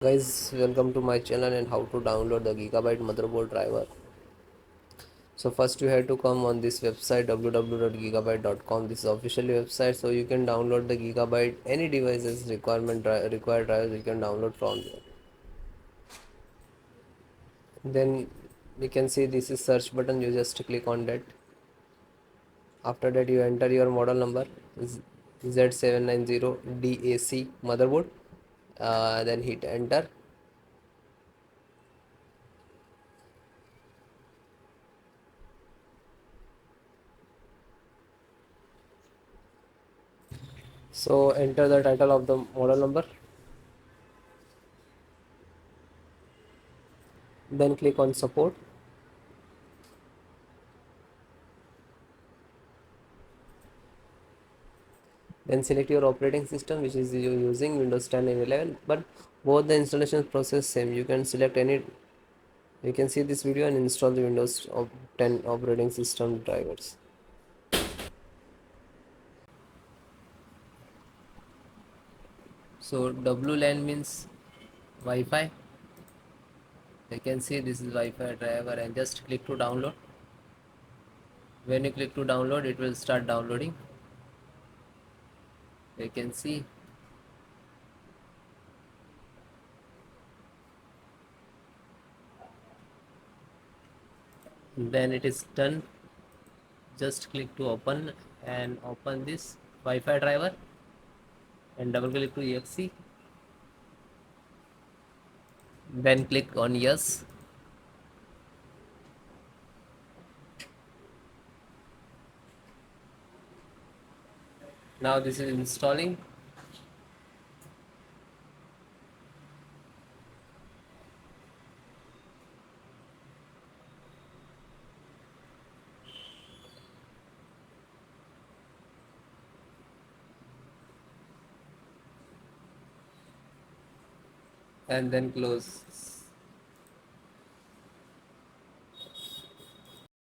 Guys, welcome to my channel and how to download the Gigabyte motherboard driver. So first you have to come on this website www.gigabyte.com. This is official website, so you can download the Gigabyte any devices required drivers you can download from there. Then you can see this is search button. You just click on that. After that you enter your model number Z790 DAC motherboard. Then hit enter. So enter the title of the model number. Then click on support. Then select your operating system, which is you using Windows 10 and 11, but both the installation process same. You can select any. You can see this video and install the Windows 10 operating system drivers. So WLAN means Wi-Fi. You can see this is Wi-Fi driver and just click to download. When you click to download, it will start downloading. You can see. Then it is done. Just click to open and open this Wi-Fi driver and double click to exe. Then click on yes. Now this is installing. And then close.